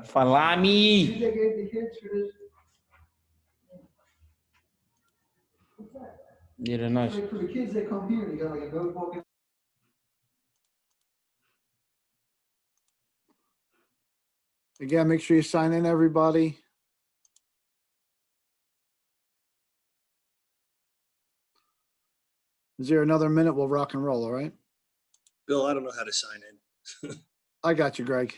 Falami. Yeah, nice. Like for the kids that come here, they got like a notebook. Again, make sure you sign in, everybody. Is there another minute? We'll rock and roll, all right? Bill, I don't know how to sign in. I got you, Greg.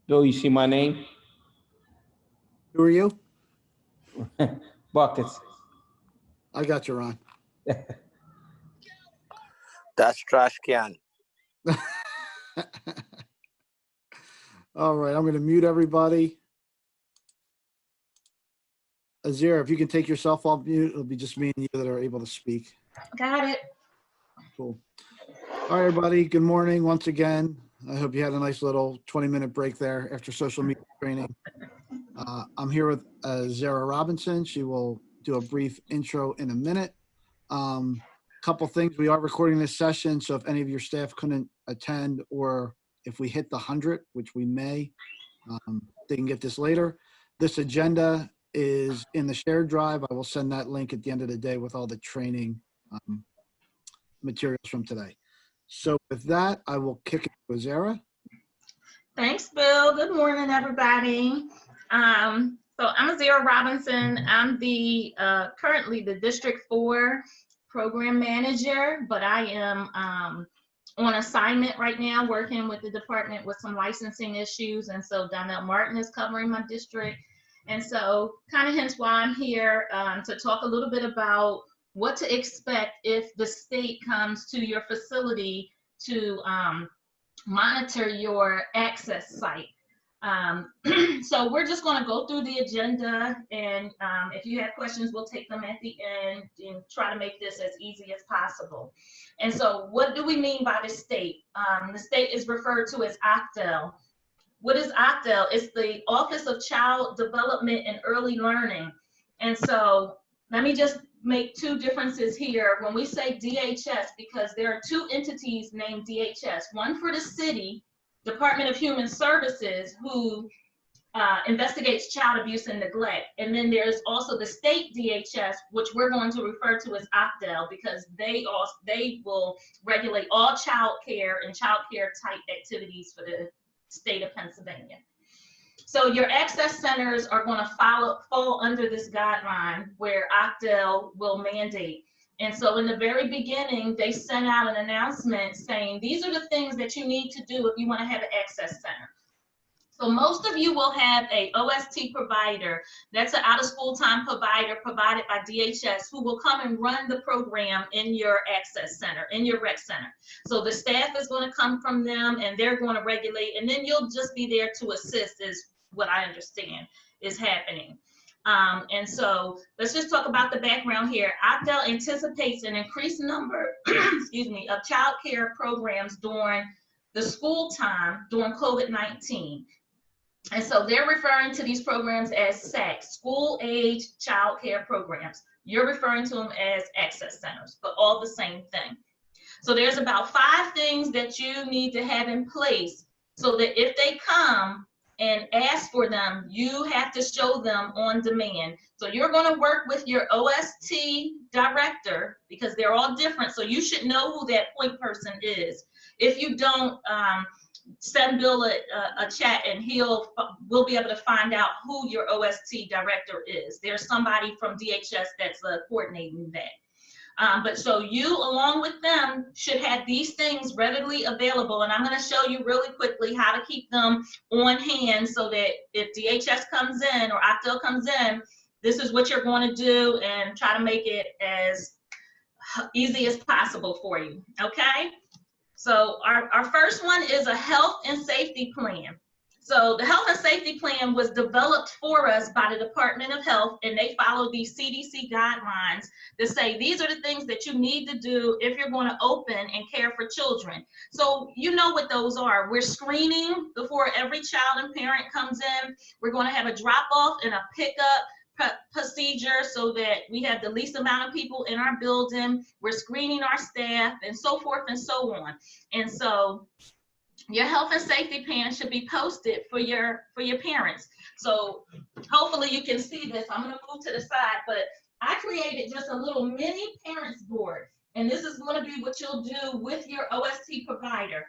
Bill, you see my name? Who are you? Buckets. I got you, Ron. That's trash can. All right, I'm going to mute everybody. Azira, if you can take yourself off mute, it'll be just me and you that are able to speak. Got it. Cool. All right, everybody. Good morning once again. I hope you had a nice little 20-minute break there after social media training. I'm here with Zara Robinson. She will do a brief intro in a minute. Couple things. We are recording this session, so if any of your staff couldn't attend or if we hit the 100, which we may, they can get this later. This agenda is in the shared drive. I will send that link at the end of the day with all the training materials from today. So with that, I will kick it to Zara. Thanks, Bill. Good morning, everybody. So I'm Azira Robinson. I'm the currently the District 4 program manager, but I am on assignment right now working with the department with some licensing issues. And so Donnell Martin is covering my district. And so kind of hence why I'm here to talk a little bit about what to expect if the state comes to your facility to monitor your access site. So we're just going to go through the agenda, and if you have questions, we'll take them at the end and try to make this as easy as possible. And so what do we mean by the state? The state is referred to as OCDEL. What is OCDEL? It's the Office of Child Development and Early Learning. And so let me just make two differences here. When we say DHS, because there are two entities named DHS, one for the city, Department of Human Services, who investigates child abuse and neglect. And then there's also the state DHS, which we're going to refer to as OCDEL, because they will regulate all child care and child care type activities for the state of Pennsylvania. So your access centers are going to fall under this guideline where OCDEL will mandate. And so in the very beginning, they sent out an announcement saying, these are the things that you need to do if you want to have an access center. So most of you will have a OST provider. That's an out-of-school time provider provided by DHS who will come and run the program in your access center, in your rec center. So the staff is going to come from them and they're going to regulate, and then you'll just be there to assist is what I understand is happening. And so let's just talk about the background here. OCDEL anticipates an increased number, excuse me, of child care programs during the school time during COVID-19. And so they're referring to these programs as SACs, school age child care programs. You're referring to them as access centers, but all the same thing. So there's about 5 things that you need to have in place so that if they come and ask for them, you have to show them on demand. So you're going to work with your OST director because they're all different. So you should know who that point person is. If you don't, send Bill a chat and we'll be able to find out who your OST director is. There's somebody from DHS that's coordinating that. But so you, along with them, should have these things readily available. And I'm going to show you really quickly how to keep them on hand so that if DHS comes in or OCDEL comes in, this is what you're going to do and try to make it as easy as possible for you, okay? So our first one is a health and safety plan. So the health and safety plan was developed for us by the Department of Health, and they follow these CDC guidelines that say these are the things that you need to do if you're going to open and care for children. So you know what those are. We're screening before every child and parent comes in. We're going to have a drop-off and a pickup procedure so that we have the least amount of people in our building. We're screening our staff and so forth and so on. And so your health and safety plan should be posted for your parents. So hopefully you can see this. I'm going to move to the side, but I created just a little mini parents board, and this is going to be what you'll do with your OST provider.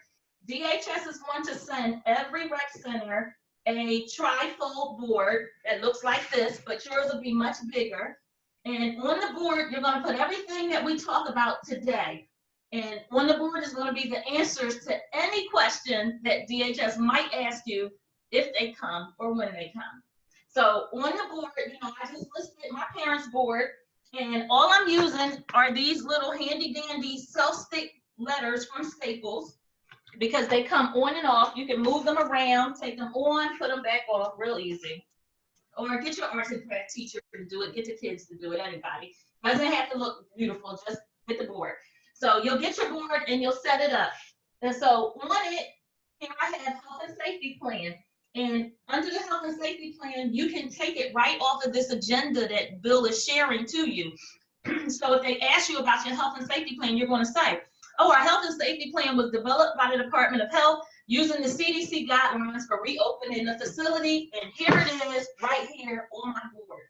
DHS is going to send every rec center a trifold board that looks like this, but yours will be much bigger. And on the board, you're going to put everything that we talk about today. And on the board is going to be the answers to any question that DHS might ask you if they come or when they come. So on the board, I just listed my parents' board, and all I'm using are these little handy dandy self-stick letters from Staples, because they come on and off. You can move them around, take them on, put them back off, real easy. Or get your arts and craft teacher to do it, get the kids to do it, anybody. Doesn't have to look beautiful, just with the board. So you'll get your board and you'll set it up. And so on it, here I have health and safety plan. And under the health and safety plan, you can take it right off of this agenda that Bill is sharing to you. So if they ask you about your health and safety plan, you're going to say, oh, our health and safety plan was developed by the Department of Health using the CDC guidelines for reopening the facility. And here it is right here on my board.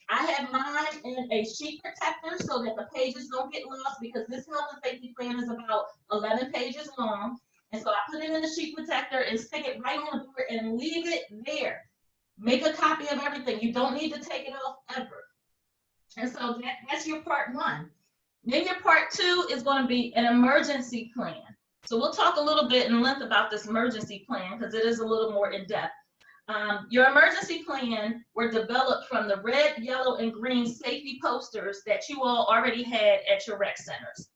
I have mine in a sheet protector so that the pages don't get lost, because this health and safety plan is about 11 pages long. And so I put it in the sheet protector and stick it right on the board and leave it there. Make a copy of everything. You don't need to take it off ever. And so that's your part one. Then your part two is going to be an emergency plan. So we'll talk a little bit in length about this emergency plan because it is a little more in depth. Your emergency plan were developed from the red, yellow, and green safety posters that you all already had at your rec centers.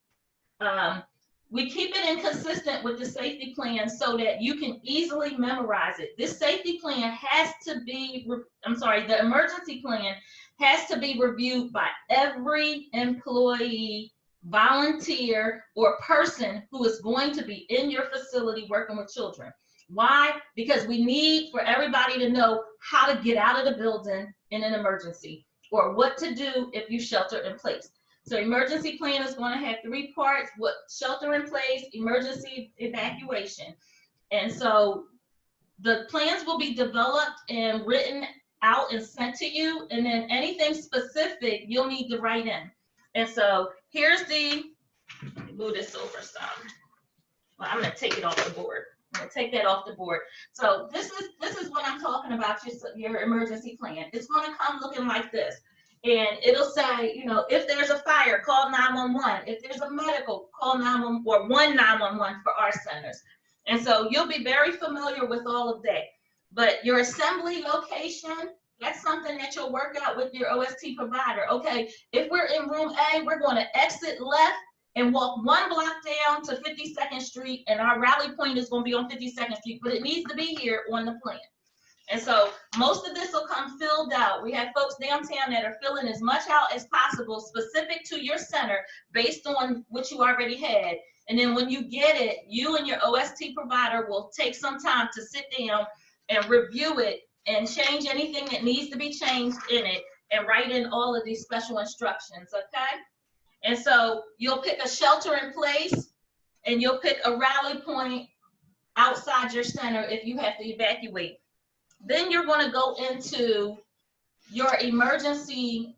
We keep it inconsistent with the safety plan so that you can easily memorize it. This safety plan has to be, the emergency plan has to be reviewed by every employee, volunteer, or person who is going to be in your facility working with children. Why? Because we need for everybody to know how to get out of the building in an emergency, or what to do if you shelter in place. So emergency plan is going to have three parts: what shelter in place, emergency evacuation. And so the plans will be developed and written out and sent to you, and then anything specific you'll need to write in. And so here's move this over some. Well, I'm going to take it off the board. I'm going to take that off the board. So this is what I'm talking about, your emergency plan. It's going to come looking like this. And it'll say, if there's a fire, call 911. If there's a medical, call 911 or 911 for our centers. And so you'll be very familiar with all of that. But your assembly location, that's something that you'll work out with your OST provider. Okay, if we're in room A, we're going to exit left and walk 1 block down to 52nd Street, and our rally point is going to be on 52nd Street, but it needs to be here on the plan. And so most of this will come filled out. We have folks downtown that are filling as much out as possible, specific to your center, based on what you already had. And then when you get it, you and your OST provider will take some time to sit down and review it and change anything that needs to be changed in it and write in all of these special instructions, okay? And so you'll pick a shelter in place, and you'll pick a rally point outside your center if you have to evacuate. Then you're going to go into your emergency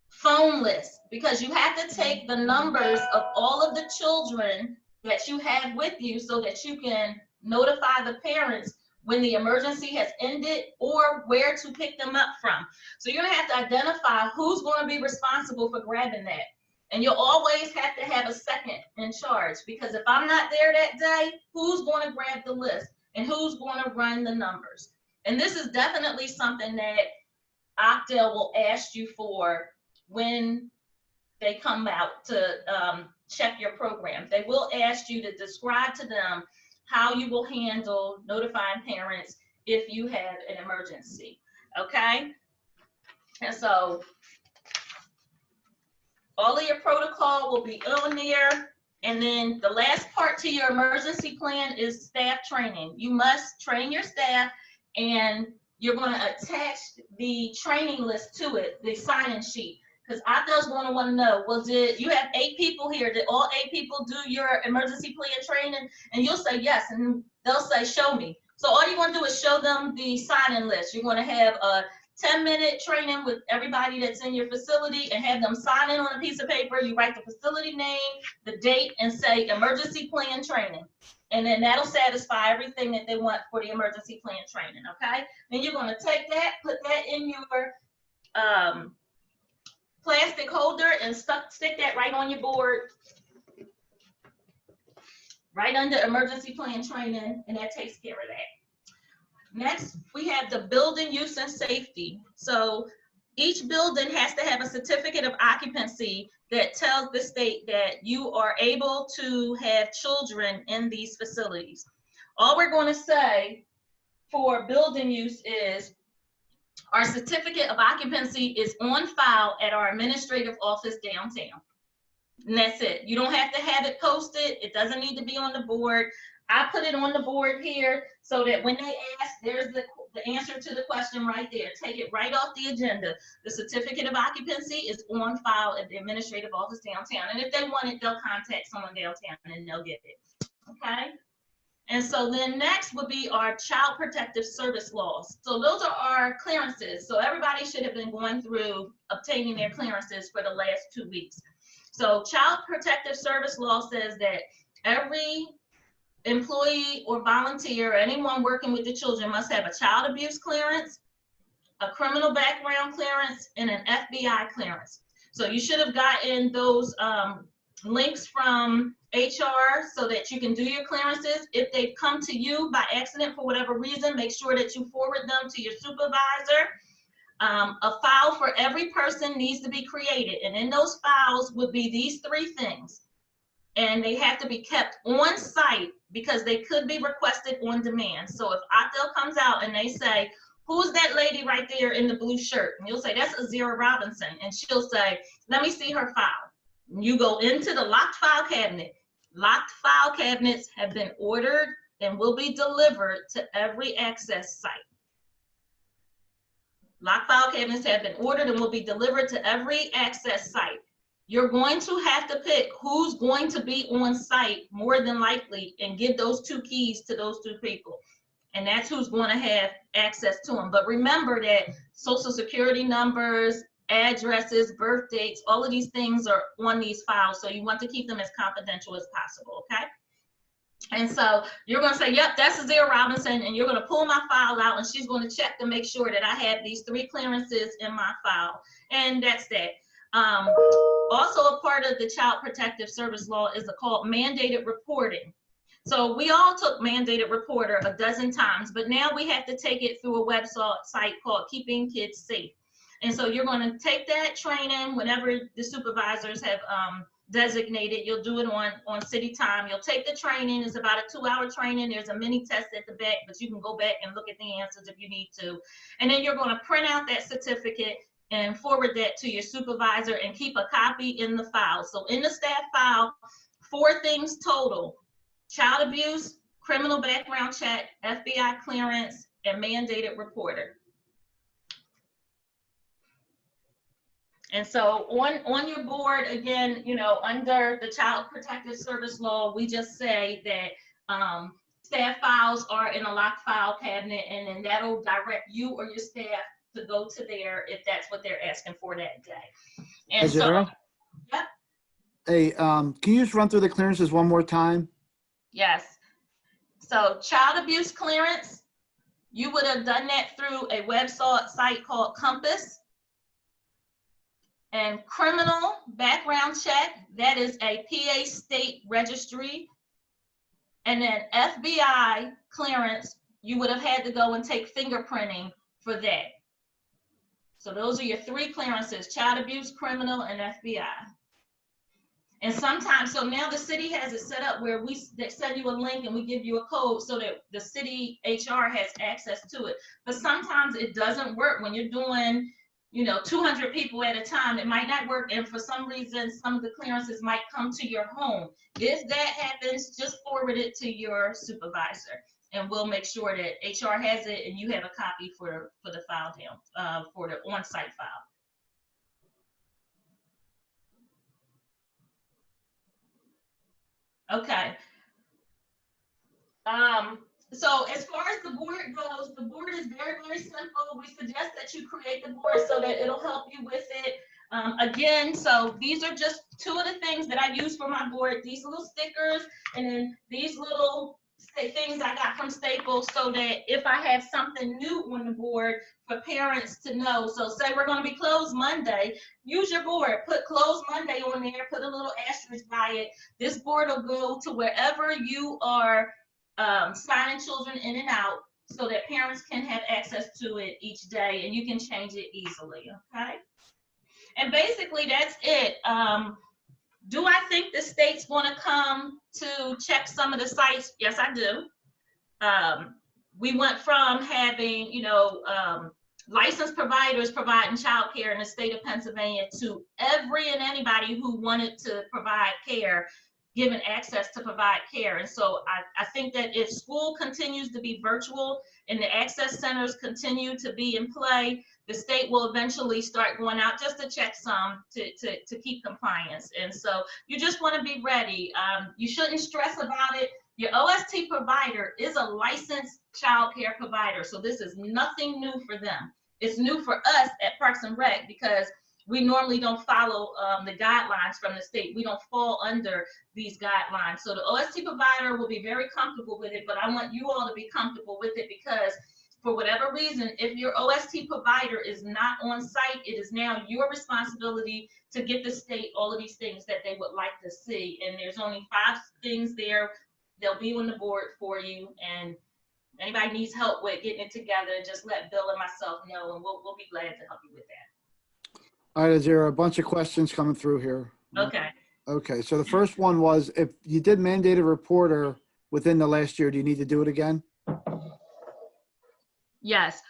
phone list, because you have to take the numbers of all of the children that you have with you so that you can notify the parents when the emergency has ended or where to pick them up from. So you're going to have to identify who's going to be responsible for grabbing that. And you'll always have to have a second in charge, because if I'm not there that day, who's going to grab the list and who's going to run the numbers? And this is definitely something that OCDEL will ask you for when they come out to check your program. They will ask you to describe to them how you will handle notifying parents if you have an emergency, okay? And so all of your protocol will be on there. And then the last part to your emergency plan is staff training. You must train your staff, and you're going to attach the training list to it, the sign-in sheet. Because OCDEL's going to want to know, well, did you have 8 people here? Did all 8 people do your emergency plan training? And you'll say yes, and they'll say, show me. So all you're going to do is show them the sign-in list. You're going to have a 10-minute training with everybody that's in your facility and have them sign in on a piece of paper. You write the facility name, the date, and say emergency plan training. And then that'll satisfy everything that they want for the emergency plan training, okay? Then you're going to take that, put that in your plastic holder and stick that right on your board, right under emergency plan training, and that takes care of that. Next, we have the building use and safety. So each building has to have a certificate of occupancy that tells the state that you are able to have children in these facilities. All we're going to say for building use is our certificate of occupancy is on file at our administrative office downtown. And that's it. You don't have to have it posted. It doesn't need to be on the board. I put it on the board here so that when they ask, there's the answer to the question right there. Take it right off the agenda. The certificate of occupancy is on file at the administrative office downtown. And if they want it, they'll contact someone downtown and they'll get it. Okay? And so then next would be our child protective service laws. So those are our clearances. So everybody should have been going through obtaining their clearances for the last 2 weeks. So child protective service law says that every employee or volunteer, or anyone working with the children, must have a child abuse clearance, a criminal background clearance, and an FBI clearance. So you should have gotten those links from HR so that you can do your clearances. If they come to you by accident for whatever reason, make sure that you forward them to your supervisor. A file for every person needs to be created, and in those files would be these 3 things. And they have to be kept on site because they could be requested on demand. So if OCDEL comes out and they say, who's that lady right there in the blue shirt? And you'll say, that's Azira Robinson. And she'll say, let me see her file. You go into the locked file cabinet. Locked file cabinets have been ordered and will be delivered to every access site. Locked file cabinets have been ordered and will be delivered to every access site. You're going to have to pick who's going to be on site more than likely and give those 2 keys to those 2 people. And that's who's going to have access to them. But remember that social security numbers, addresses, birth dates, all of these things are on these files. So you want to keep them as confidential as possible, okay? And so you're going to say, yep, that's Azira Robinson, and you're going to pull my file out, and she's going to check to make sure that I have these 3 clearances in my file. And that's that. Also a part of the child protective service law is called mandated reporting. So we all took mandated reporter a dozen times, but now we have to take it through a website called Keeping Kids Safe. And so you're going to take that training whenever the supervisors have designated. You'll do it on city time. You'll take the training. It's about a 2-hour training. There's a mini test at the back, but you can go back and look at the answers if you need to. And then you're going to print out that certificate and forward that to your supervisor and keep a copy in the file. So in the staff file, 4 things total: child abuse, criminal background check, FBI clearance, and mandated reporter. And so on your board, again, you know, under the child protective service law, we just say that staff files are in a locked file cabinet, and then that'll direct you or your staff to go to there if that's what they're asking for that day. And so, yep. Hey, can you just run through the clearances one more time? Yes. So child abuse clearance, you would have done that through a website called Compass. And criminal background check, that is a PA state registry. And then FBI clearance, you would have had to go and take fingerprinting for that. So those are your 3 clearances: child abuse, criminal, and FBI. And sometimes, so now the city has it set up where they send you a link and we give you a code so that the city HR has access to it. But sometimes it doesn't work when you're doing, 200 people at a time. It might not work. And for some reason, some of the clearances might come to your home. If that happens, just forward it to your supervisor and we'll make sure that HR has it and you have a copy for the file down, for the on-site file. Okay. So as far as the board goes, the board is very, very simple. We suggest that you create the board so that it'll help you with it. Again, so these are just two of the things that I use for my board, these little stickers and then these little things I got from Staples so that if I have something new on the board for parents to know. So say we're going to be closed Monday, use your board, put closed Monday on there, put a little asterisk by it. This board will go to wherever you are signing children in and out so that parents can have access to it each day and you can change it easily, okay? And basically that's it. Do I think the state's gonna come to check some of the sites? Yes, I do. We went from having, licensed providers providing childcare in the state of Pennsylvania to every and anybody who wanted to provide care given access to provide care. And so I think that if school continues to be virtual and the access centers continue to be in play, the state will eventually start going out just to check some to keep compliance. And so you just want to be ready. You shouldn't stress about it. Your OST provider is a licensed child care provider. So this is nothing new for them. It's new for us at Parks and Rec because we normally don't follow the guidelines from the state. We don't fall under these guidelines. So the OST provider will be very comfortable with it, but I want you all to be comfortable with it because for whatever reason, if your OST provider is not on site, it is now your responsibility to get the state all of these things that they would like to see. And there's only 5 things there. They'll be on the board for you. And anybody needs help with getting it together, just let Bill and myself know, and we'll be glad to help you with that. All right, there are a bunch of questions coming through here. Okay. Okay, so the first one was, if you did mandated reporter within the last year, do you need to do it again? Yes.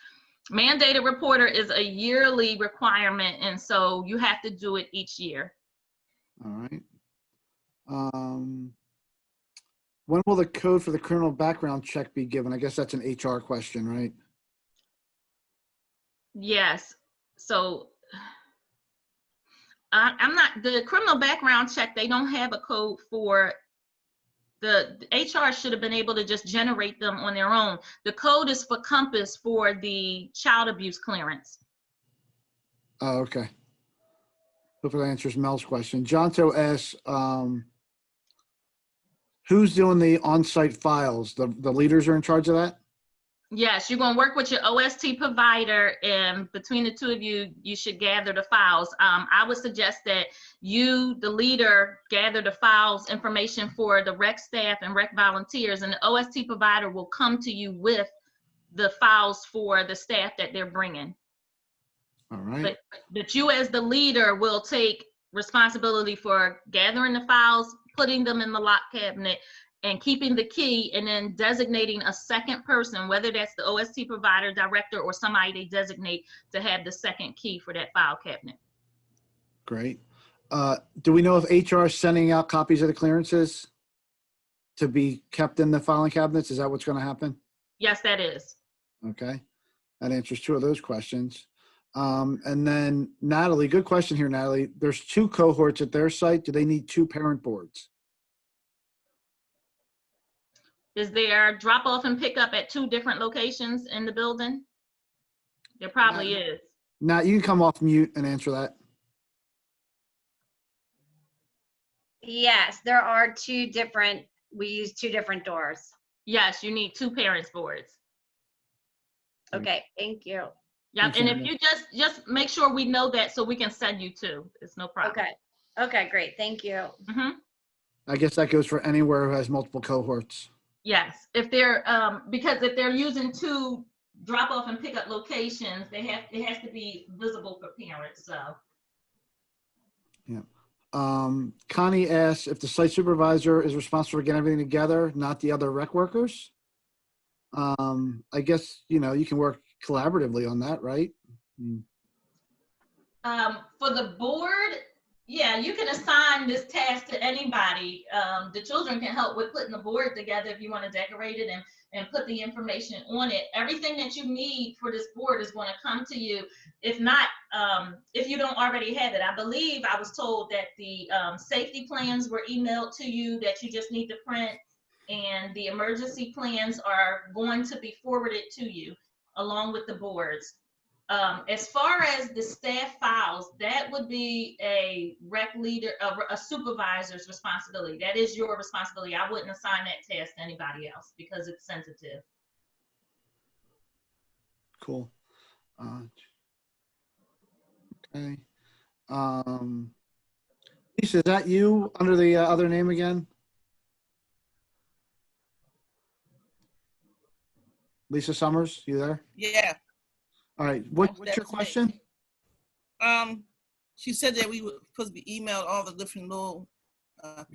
Mandated reporter is a yearly requirement, and so you have to do it each year. All right. When will the code for the criminal background check be given? I guess that's an HR question, right? Yes. So I'm not, the criminal background check, they don't have a code for the HR should have been able to just generate them on their own. The code is for Compass for the child abuse clearance. Oh, okay. Hopefully that answers Mel's question. Jonto asks, who's doing the on-site files? The leaders are in charge of that? Yes, you're going to work with your OST provider, and between the two of you, you should gather the files. I would suggest that you, the leader, gather the files information for the rec staff and rec volunteers, and the OST provider will come to you with the files for the staff that they're bringing. All right. But you as the leader will take responsibility for gathering the files, putting them in the lock cabinet, and keeping the key, and then designating a second person, whether that's the OST provider, director, or somebody they designate to have the second key for that file cabinet. Great. Do we know if HR is sending out copies of the clearances to be kept in the filing cabinets? Is that what's going to happen? Yes, that is. Okay. That answers 2 of those questions. And then Natalie, good question here, Natalie. There's 2 cohorts at their site. Do they need 2 parent boards? Is there drop off and pick up at 2 different locations in the building? There probably is. Nat, you can come off mute and answer that. Yes, there are 2 different, we use 2 different doors. Yes, you need 2 parents boards. Okay, thank you. Yep, and if you just make sure we know that so we can send you 2. It's no problem. Okay, great, thank you. Mm-hmm. I guess that goes for anywhere who has multiple cohorts. Yes, if they're because if they're using 2 drop off and pick up locations, it has to be visible for parents. So Yeah. Connie asks if the site supervisor is responsible for getting everything together, not the other rec workers. I guess, you know, you can work collaboratively on that, right? For the board, yeah, you can assign this task to anybody. The children can help with putting the board together if you want to decorate it and put the information on it. Everything that you need for this board is going to come to you. If not, if you don't already have it, I believe I was told that the safety plans were emailed to you that you just need to print, and the emergency plans are going to be forwarded to you along with the boards. As far as the staff files, that would be a rec leader, a supervisor's responsibility. That is your responsibility. I wouldn't assign that task to anybody else because it's sensitive. Cool. Okay. Lisa, is that you under the other name again? Lisa Summers, you there? Yeah. All right. What's your That's me. question? She said that we were supposed to be emailed all the different little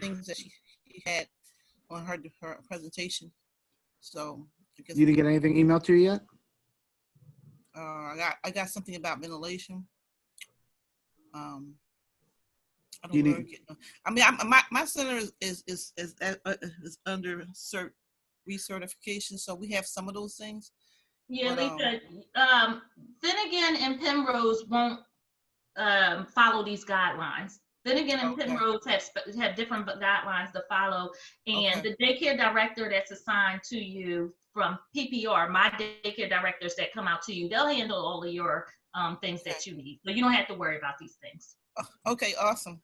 things that she had on her presentation. So I guess You didn't get anything emailed to you yet? I got something about ventilation. I don't You know. need- I mean, my center is under recertification, so we have some of those things. Yeah, But, Lisa. Finnegan and Penrose won't follow these guidelines. Finnegan and Okay. Penrose have different guidelines to follow, and Okay. the daycare director that's assigned to you from PPR, my daycare directors that come out to you, they'll handle all of your things that you need. So you don't have to worry about these things. Okay, awesome.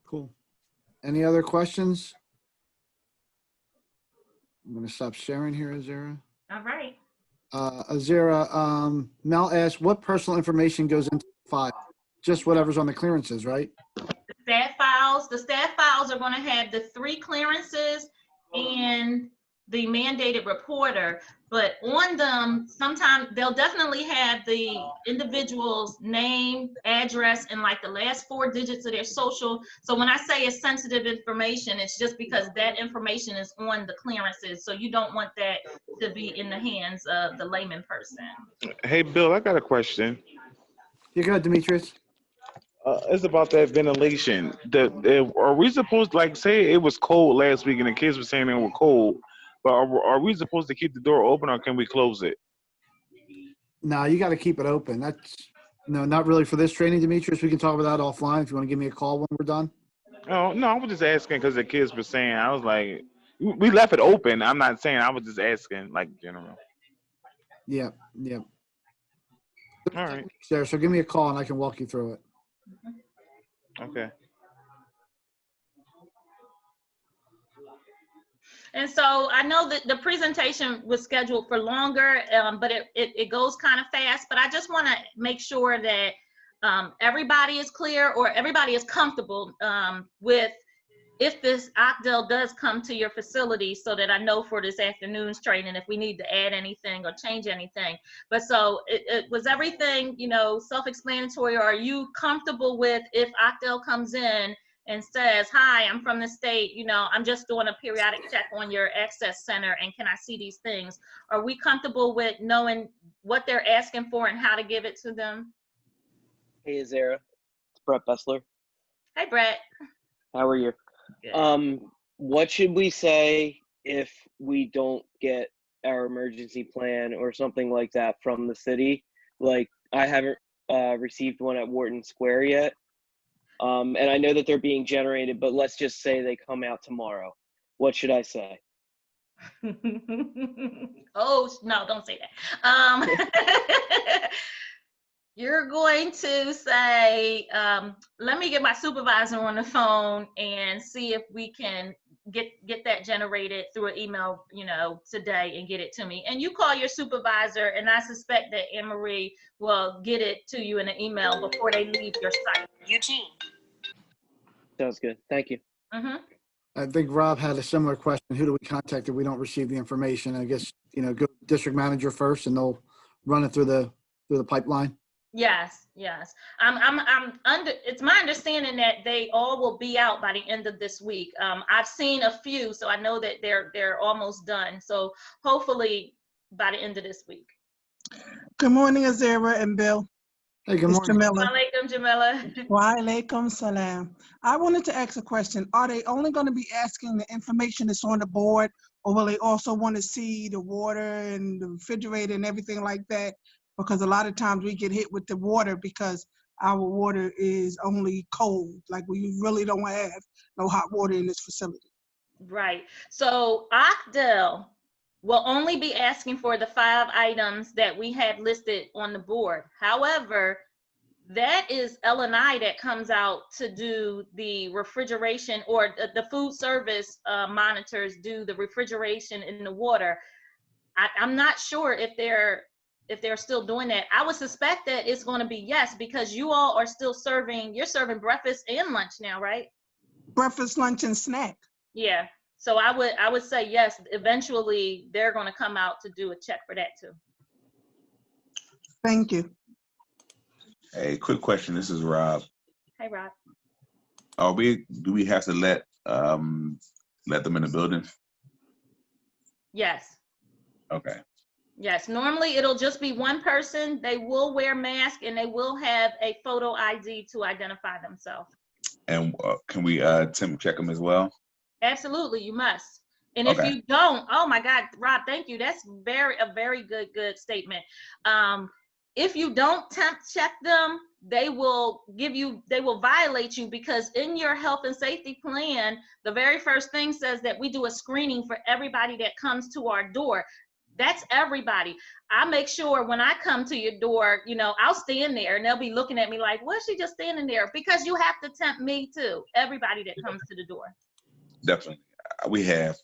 Cool. Any other questions? I'm going to stop sharing here, Azera. All right. Azera, Mel asked, what personal information goes into the file? Just whatever's on the clearances, right? The staff files are going to have the 3 clearances and the mandated reporter, but on them, sometimes they'll definitely have the individual's name, address, and like the last 4 digits of their social. So when I say it's sensitive information, it's just because that information is on the clearances. So you don't want that to be in the hands of the layman person. Hey, Bill, I got a question. You go ahead, Demetrius. It's about that ventilation. Are we supposed to, like, say it was cold last week and the kids were saying they were cold, but are we supposed to keep the door open or can we close it? No, you got to keep it open. That's no, not really for this training, Demetrius. We can talk about that offline if you want to give me a call when we're done. Oh, no, I was just asking because the kids were saying, I was like, we left it open. I'm not saying, I was just asking, like, general. Yeah. All right. There, so give me a call and I can walk you through it. Okay. And so I know that the presentation was scheduled for longer, but it goes kind of fast. But I just want to make sure that everybody is clear or everybody is comfortable with if this OCDEL does come to your facility, so that I know for this afternoon's training if we need to add anything or change anything. But so it was everything, you know, self-explanatory. Are you comfortable with if OCDEL comes in and says, hi, I'm from the state, you know, I'm just doing a periodic check on your access center and can I see these things? Are we comfortable with knowing what they're asking for and how to give it to them? Hey, Azera. It's Brett Bessler. Hey, Brett. How are you? Good. What should we say if we don't get our emergency plan or something like that from the city? Like, I haven't received one at Wharton Square yet. And I know that they're being generated, but let's just say they come out tomorrow. What should I say? Oh, no, don't say that. You're going to say, let me get my supervisor on the phone and see if we can get that generated through an email, you know, today and get it to me. And you call your supervisor, and I suspect that Anne-Marie will get it to you in an email before they leave your site. Eugene. Sounds good. Thank you. Mm-hmm. I think Rob had a similar question. Who do we contact if we don't receive the information? I guess, you know, go district manager first and they'll run it through the pipeline. Yes, yes. I'm under, it's my understanding that they all will be out by the end of this week. I've seen a few, so I know that they're almost done. So hopefully by the end of this week. Good morning, Azera and Bill. Hey, good It's morning. Jamila. Walaikum, Jamila. Wa alaikum salam. I wanted to ask a question. Are they only going to be asking the information that's on the board, or will they also want to see the water and the refrigerator and everything like that? Because a lot of times we get hit with the water because our water is only cold. Like we really don't have no hot water in this facility. Right. So OCDEL will only be asking for the 5 items that we had listed on the board. However, that is L&I that comes out to do the refrigeration, or the food service monitors do the refrigeration in the water. I'm not sure if they're still doing that. I would suspect that it's going to be yes, because you all are still you're serving breakfast and lunch now, right? Breakfast, lunch, and snack. Yeah. So I would say yes, eventually they're going to come out to do a check for that too. Thank you. Hey, quick question. This is Rob. Hey, Rob. Do we have to let them in the building? Yes. Okay. Yes. Normally it'll just be one person. They will wear mask and they will have a photo ID to identify themselves. And can we temp check them as well? Absolutely, you must. And Okay. if you don't, oh my God, Rob, thank you. That's a very good statement. If you don't temp check them, they will violate you, because in your health and safety plan, the very first thing says that we do a screening for everybody that comes to our door. That's everybody. I make sure when I come to your door, I'll stand there and they'll be looking at me like, what's she just standing there? Because you have to temp me too, everybody that comes to the door. Definitely. We have.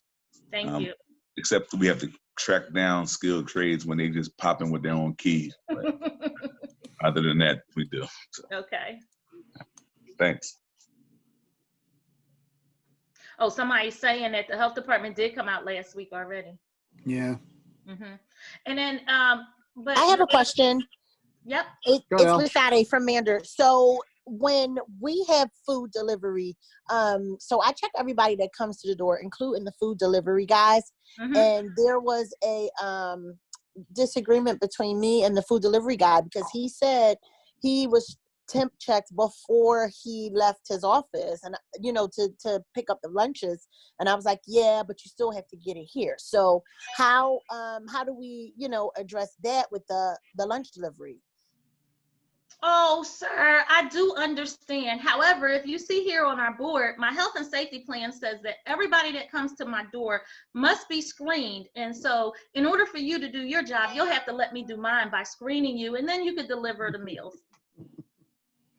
Thank you. Except we have to track down skilled trades when they just pop in with their own keys. But other than that, we do. So, Okay. thanks. Oh, somebody's saying that the health department did come out last week already. Yeah. And then, but I have a question. Yep. Go It's ahead. Lashade from Mander. So when we have food delivery, so I check everybody that comes to the door, including the food delivery guys. And there was a disagreement between me and the food delivery guy, because he said he was temp checked before he left his office, and to pick up the lunches. And I was like, yeah, but you still have to get it here. So how do we address that with the lunch delivery? Oh, sir, I do understand. However, if you see here on our board, my health and safety plan says that everybody that comes to my door must be screened. And so in order for you to do your job, you'll have to let me do mine by screening you, and then you could deliver the meals.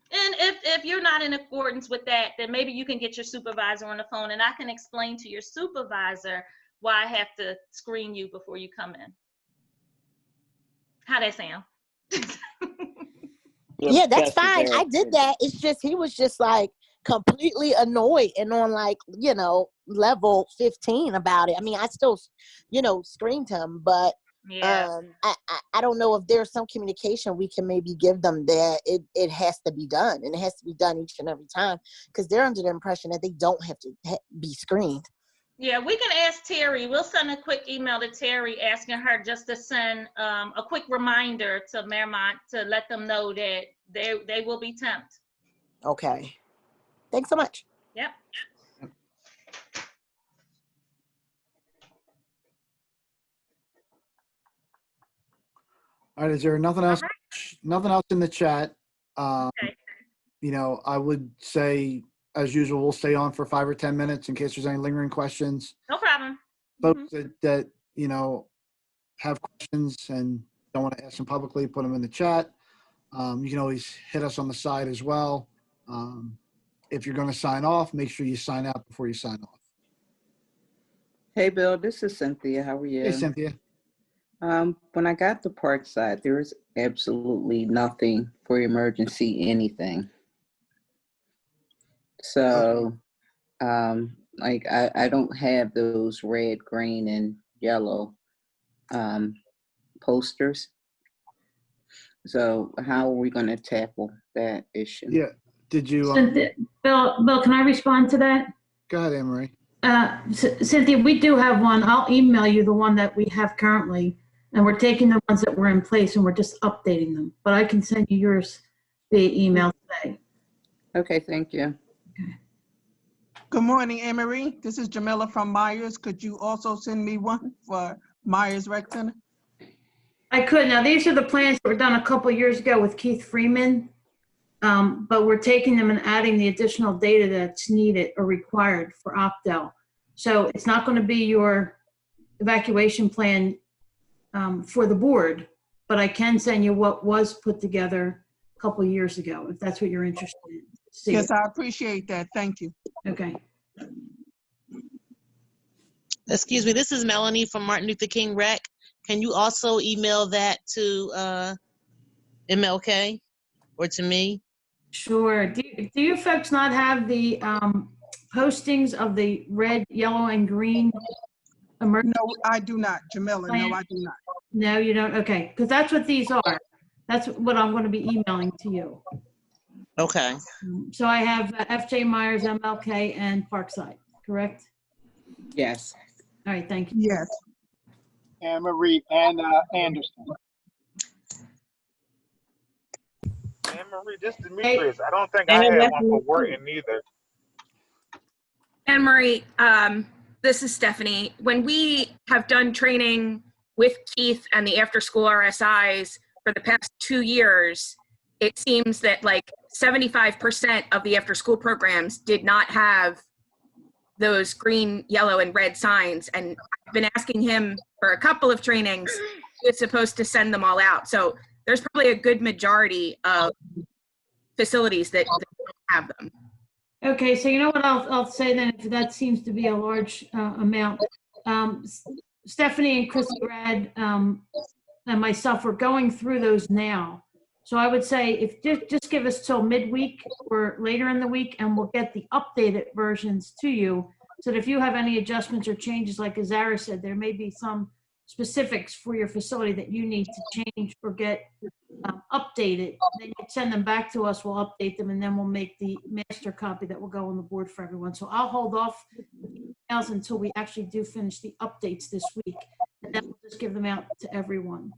And if you're not in accordance with that, then maybe you can get your supervisor on the phone and I can explain to your supervisor why I have to screen you before you come in. How that sound? Yeah, that's fine. I did that. It's just, he was just like completely annoyed and on like, level 15 about it. I mean, I still, screamed him, but yeah. I don't know if there's some communication we can maybe give them that it has to be done, and it has to be done each and every time, because they're under the impression that they don't have to be screened. Yeah, we can ask Terry. We'll send a quick email to Terry asking her just to send a quick reminder to Mermont to let them know that they will be temped. Okay. Thanks so much. Yep. All right. Is there nothing else? Nothing else in the chat? Okay. I would say, as usual, we'll stay on for 5 or 10 minutes in case there's any lingering questions. No problem. Folks that have questions and don't want to ask them publicly, put them in the chat. You can always hit us on the side as well. If you're going to sign off, make sure you sign out before you sign off. Hey, Bill, this is Cynthia. How are you? Hey, Cynthia. When I got to Parkside, there was absolutely nothing for emergency anything. So, I don't have those red, green, and yellow posters. So how are we going to tackle that issue? Yeah. Did you, Cynthia, Bill, can I respond to that? go ahead, Anne Marie. Cynthia, we do have one. I'll email you the one that we have currently, and we're taking the ones that were in place and we're just updating them. But I can send you yours via email today. Okay, thank you. Good morning, Anne Marie. This is Jamila from Myers. Could you also send me one for Myers Rec Center? I could. Now, these are the plans that were done a couple of years ago with Keith Freeman, but we're taking them and adding the additional data that's needed or required for OCDEL. So it's not going to be your evacuation plan for the board, but I can send you what was put together a couple of years ago, if that's what you're interested in. Yes, I appreciate that. Thank you. Okay. Excuse me, this is Melanie from Martin Luther King Rec. Can you also email that to MLK or to me? Sure. Do you folks not have the postings of the red, yellow, and green emergency? No, I do not. Jamila, no, I do not. No, you don't? Okay, because that's what these are. That's what I'm going to be emailing to you. Okay. So I have FJ Myers, MLK, and Parkside, correct? Yes. All right, thank you. Yes. Anne Marie and Anderson. Anne Marie, this is Demetrius. I don't think I had one for Wharton either. Anne Marie, this is Stephanie. When we have done training with Keith and the after school RSIs for the past 2 years, it seems that like 75% of the after school programs did not have those green, yellow, and red signs. And I've been asking him for a couple of trainings, it's supposed to send them all out. So there's probably a good majority of facilities that don't have them. Okay, so you know what I'll say then, if that seems to be a large amount. Stephanie and Chrissy Brad and myself are going through those now. So I would say if just give us till midweek or later in the week and we'll get the updated versions to you. So that if you have any adjustments or changes, like Azara said, there may be some specifics for your facility that you need to change or get updated. Then you send them back to us, we'll update them, and then we'll make the master copy that will go on the board for everyone. So I'll hold off emails until we actually do finish the updates this week. And then we'll just give them out to everyone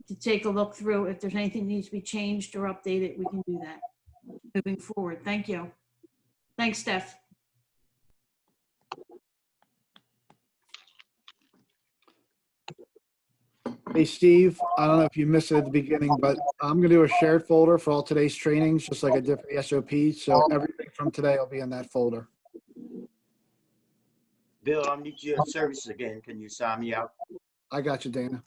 to take a look through. If there's anything that needs to be changed or updated, we can do that moving forward. Thank you. Thanks, Steph. Hey, Steve, I don't know if you missed it at the beginning, but I'm going to do a shared folder for all today's trainings, just like I did for the SOP. So everything from today will be in that folder. Bill, I'll need your services again. Can you sign me out? I got you, Dana.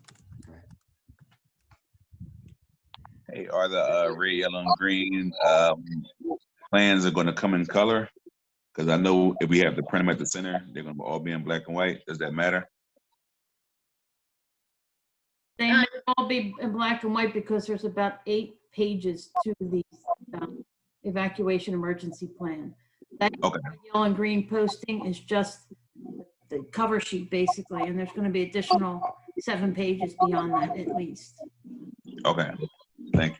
Hey, are the red, yellow, and green plans are going to come in color? Because I know if we have to print them at the center, they're going to all be in black and white. Does that matter? They may all be in black and white because there's about 8 pages to the evacuation emergency plan. That yellow and green posting is just the cover sheet, basically, and there's going to be additional 7 pages beyond that at least. Okay, thank you.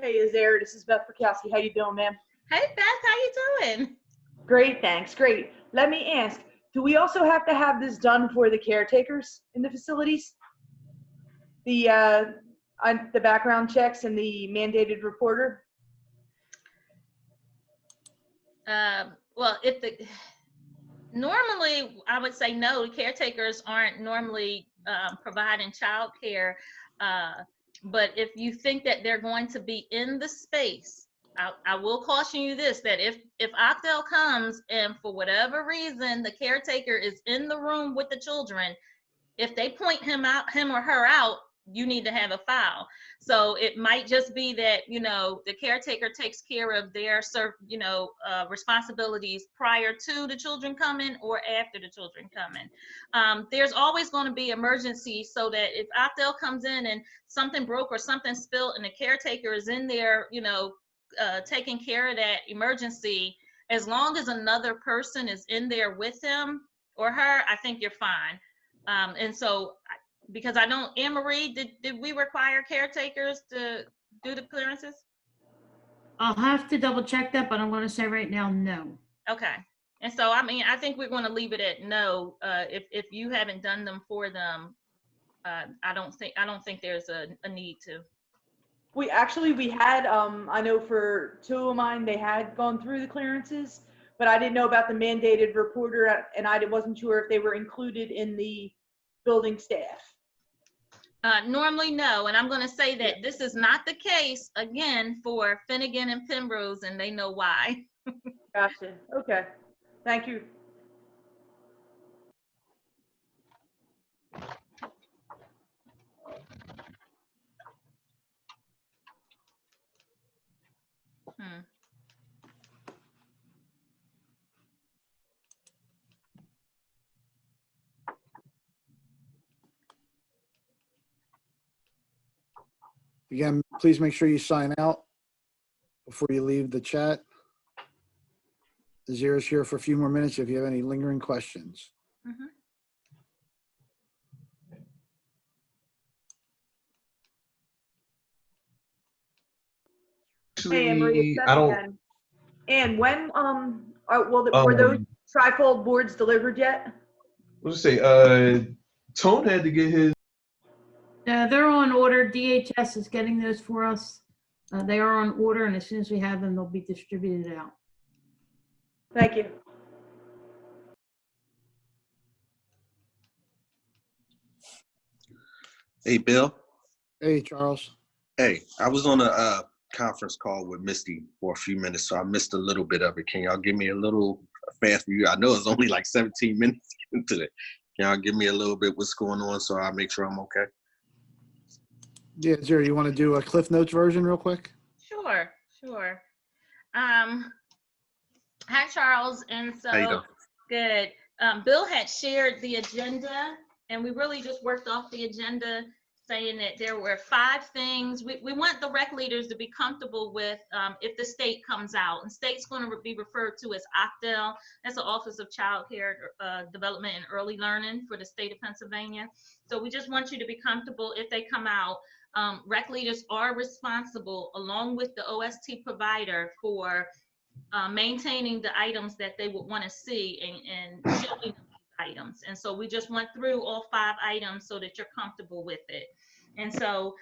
Hey, Azara, this is Beth Perkowski. How you doing, ma'am? Hey, Beth, how you doing? Great, thanks. Great. Let me ask, do we also have to have this done for the caretakers in the facilities? The background checks and the mandated reporter? Well, normally I would say no, the caretakers aren't normally providing childcare. But if you think that they're going to be in the space, I will caution you this, that if OCDEL comes and for whatever reason the caretaker is in the room with the children, if they point him or her out, you need to have a file. So it might just be that, you know, the caretaker takes care of their responsibilities prior to the children coming or after the children coming. There's always going to be emergencies, so that if OCDEL comes in and something broke or something spilled and the caretaker is in there, you know, taking care of that emergency, as long as another person is in there with him or her, I think you're fine. And so, because I don't, Anne Marie, did we require caretakers to do the clearances? I'll have to double check that, but I'm going to say right now, no. Okay. And so, I mean, I think we're going to leave it at no. If you haven't done them for them, I don't think there's a need to. We had, I know for 2 of mine, they had gone through the clearances, but I didn't know about the mandated reporter, and I wasn't sure if they were included in the building staff. Normally, no. And I'm going to say that this is not the case, again, for Finnegan and Penrose, and they know why. Gotcha. Okay. Thank you. Again, please make sure you sign out before you leave the chat. Zera's here for a few more minutes if you have any lingering questions. Hey, Anne Marie, it's I Steph don't. again. And when were those trifold boards delivered yet? What to say? Tone had to get his. They're on order. DHS is getting those for us. They are on order, and as soon as we have them, they'll be distributed out. Thank you. Hey, Bill. Hey, Charles. Hey, I was on a conference call with Misty for a few minutes, so I missed a little bit of it. Can y'all give me a little fast review? I know it's only like 17 minutes into it. Can y'all give me a little bit what's going on so I make sure I'm okay? Yeah, Zera, you want to do a Cliff Notes version real quick? Sure. Hi, Charles. And so, How you doing? good. Bill had shared the agenda, and we really just worked off the agenda, saying that there were 5 things we want the rec leaders to be comfortable with if the state comes out. And state's going to be referred to as OCDEL. That's the Office of Child Care Development and Early Learning for the state of Pennsylvania. So we just want you to be comfortable if they come out. Rec leaders are responsible, along with the OST provider, for maintaining the items that they would want to see and showing them these items. And so we just went through all 5 items so that you're comfortable with it. And so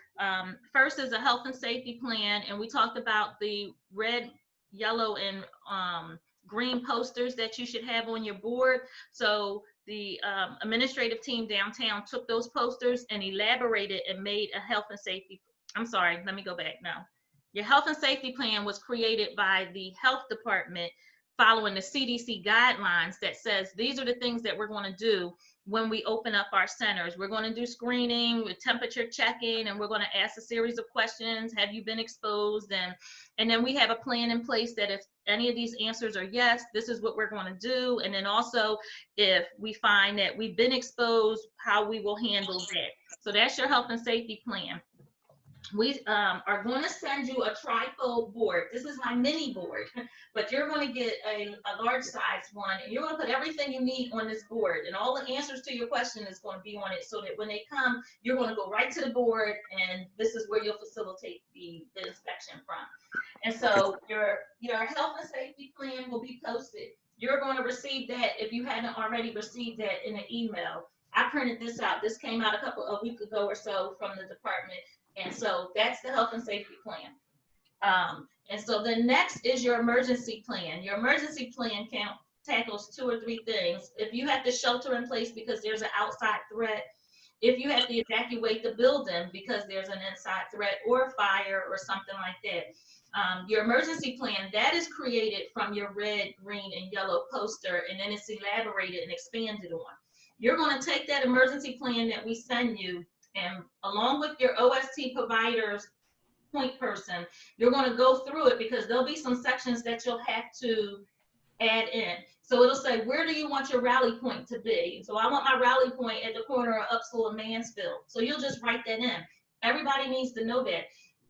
first is a health and safety plan, and we talked about the red, yellow, and green posters that you should have on your board. So the administrative team downtown took those posters and elaborated and made a health and safety. I'm sorry, let me go back now. Your health and safety plan was created by the health department following the CDC guidelines that says these are the things that we're going to do when we open up our centers. We're going to do screening with temperature checking, and we're going to ask a series of questions. Have you been exposed? And then we have a plan in place that if any of these answers are yes, this is what we're going to do. And then also, if we find that we've been exposed, how we will handle that. So that's your health and safety plan. We are going to send you a trifold board. This is my mini board, but you're going to get a large size one, and you're going to put everything you need on this board, and all the answers to your question is going to be on it, so that when they come, you're going to go right to the board, and this is where you'll facilitate the inspection from. And so your health and safety plan will be posted. You're going to receive that if you haven't already received that in an email. I printed this out. This came out a week ago or so from the department. And so that's the health and safety plan. And so the next is your emergency plan. Your emergency plan tackles 2 or 3 things. If you have to shelter in place because there's an outside threat, if you have to evacuate the building because there's an inside threat or fire or something like that. Your emergency plan, that is created from your red, green, and yellow poster, and then it's elaborated and expanded on. You're going to take that emergency plan that we send you, and along with your OST provider's point person, you're going to go through it, because there'll be some sections that you'll have to add in. So it'll say, where do you want your rally point to be? So I want my rally point at the corner of Upsall and Mansfield. So you'll just write that in. Everybody needs to know that.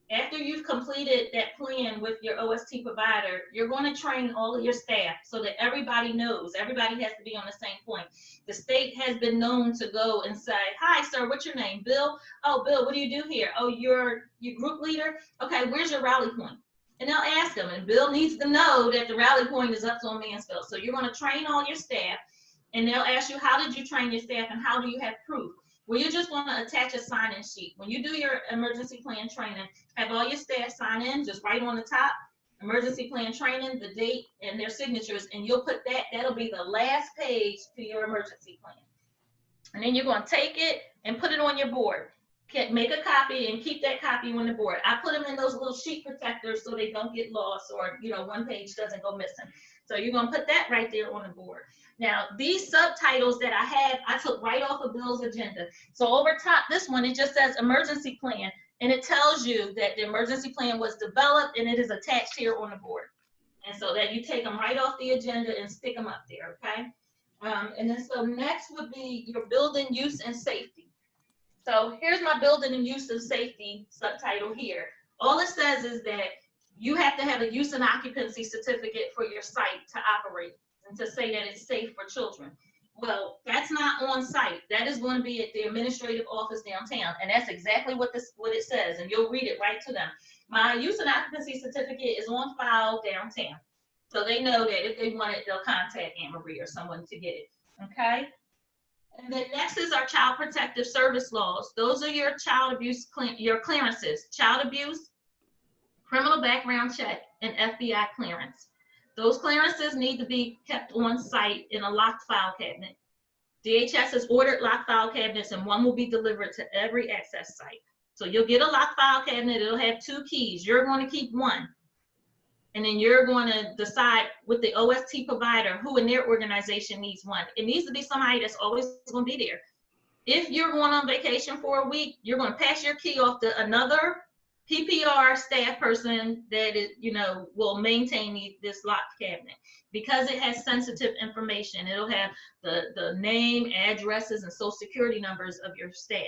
After you've completed that plan with your OST provider, you're going to train all of your staff so that everybody knows. Everybody has to be on the same point. The state has been known to go and say, "Hi, sir, what's your name?" "Bill." "Oh, Bill, what do you do here?" "Oh, you're group leader." "Okay, where's your rally point?" And they'll ask them, and Bill needs to know that the rally point is up on Mansfield. So you're going to train all your staff, and they'll ask you, how did you train your staff, and how do you have proof? Well, you're just going to attach a sign-in sheet. When you do your emergency plan training, have all your staff sign in, just right on the top, emergency plan training, the date, and their signatures, and you'll put that, that'll be the last page to your emergency plan. And then you're going to take it and put it on your board. Make a copy and keep that copy on the board. I put them in those little sheet protectors so they don't get lost, or, you know, one page doesn't go missing. So you're going to put that right there on the board. Now, these subtitles that I have, I took right off of Bill's agenda. So over top, this one, it just says emergency plan, and it tells you that the emergency plan was developed and it is attached here on the board. And so that you take them right off the agenda and stick them up there, okay? And then so next would be your building use and safety. So here's my building and use and safety subtitle here. All it says is that you have to have a use and occupancy certificate for your site to operate and to say that it's safe for children. Well, that's not on site. That is going to be at the administrative office downtown, and that's exactly what it says, and you'll read it right to them. My use and occupancy certificate is on file downtown, so they know that if they want it, they'll contact Anne Marie or someone to get it. Okay. And then next is our child protective service laws. Those are your child abuse, your clearances: child abuse, criminal background check, and FBI clearance. Those clearances need to be kept on site in a locked file cabinet. DHS has ordered locked file cabinets, and one will be delivered to every access site. So you'll get a locked file cabinet. It'll have 2 keys. You're going to keep one. And then you're going to decide with the OST provider who in their organization needs one. It needs to be somebody that's always going to be there. If you're going on vacation for a week, you're going to pass your key off to another PPR staff person that is, you know, will maintain this locked cabinet, because it has sensitive information. It'll have the name, addresses, and social security numbers of your staff.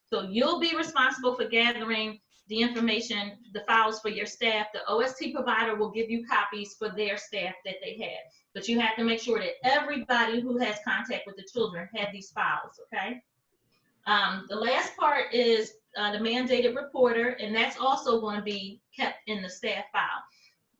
So you'll be responsible for gathering the information, the files for your staff. The OST provider will give you copies for their staff that they have. But you have to make sure that everybody who has contact with the children have these files, okay? The last part is the mandated reporter, and that's also going to be kept in the staff file.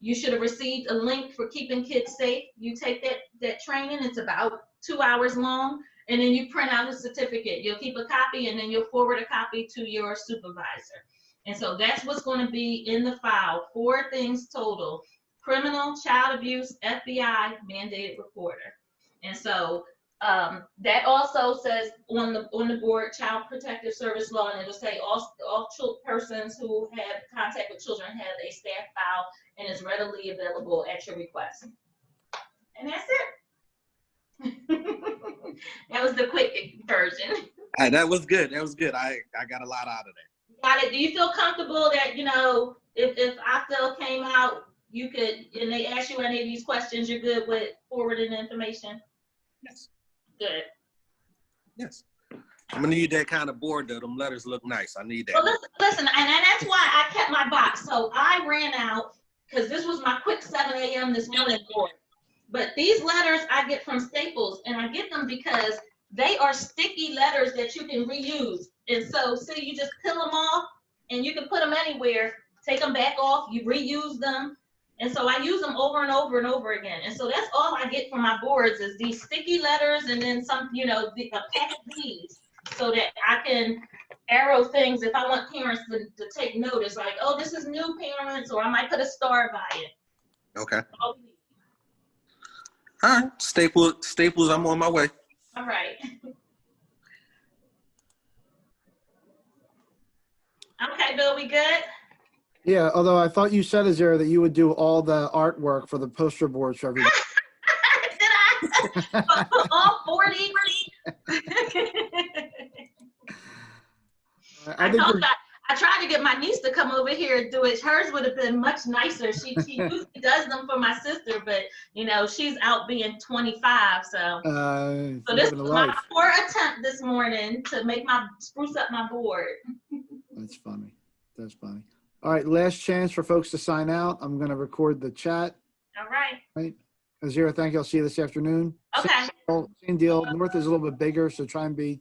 You should have received a link for keeping kids safe. You take that training, it's about 2 hours long, and then you print out a certificate. You'll keep a copy, and then you'll forward a copy to your supervisor. And so that's what's going to be in the file. 4 things total: criminal, child abuse, FBI, mandated reporter. And so that also says on the board, child protective service law, and it'll say all persons who have contact with children have a staff file and is readily available at your request. And that's it. That was the quick version. That was good. That was good. I got a lot out of that. Got it. Do you feel comfortable that, you know, if OCDEL came out, you could, and they ask you any of these questions, you're good with forwarding the information? Yes. Good. Yes. I'm gonna need that kind of board though. Them letters look nice. I need that. Well, listen, and that's why I kept my box. So I ran out because this was my quick 7 a.m. this morning board. But these letters I get from Staples, and I get them because they are sticky letters that you can reuse. And so, say you just peel them off, and you can put them anywhere. Take them back off. You reuse them. And so I use them over and over and over again. And so that's all I get from my boards is these sticky letters, and then some, you know, a pack of these, so that I can arrow things if I want parents to take notice, like, oh, this is new parents, or I might put a star by it. Okay. All right. Staples, I'm on my way. All right. Okay, Bill, we good? Yeah, although I thought you said, Azera, that you would do all the artwork for the poster boards for everybody. Did I? All 40? I tried to get my niece to come over here and do it. Hers would have been much nicer. She usually does them for my sister, but you know, she's out being 25, so this was my 4th attempt this morning to make spruce up my board. That's funny. That's funny. All right, last chance for folks to sign out. I'm going to record the chat. All right. Right. Azira, thank you. I'll see you this afternoon. Okay. Same deal. North is a little bit bigger, so try and be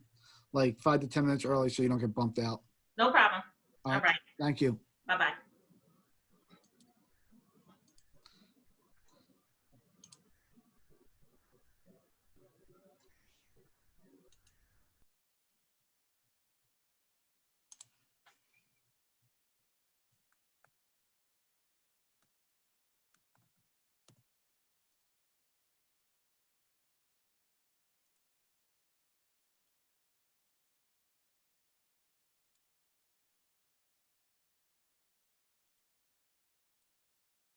like 5 to 10 minutes early so you don't get bumped out. No problem. All All right. Thank you. Bye-bye.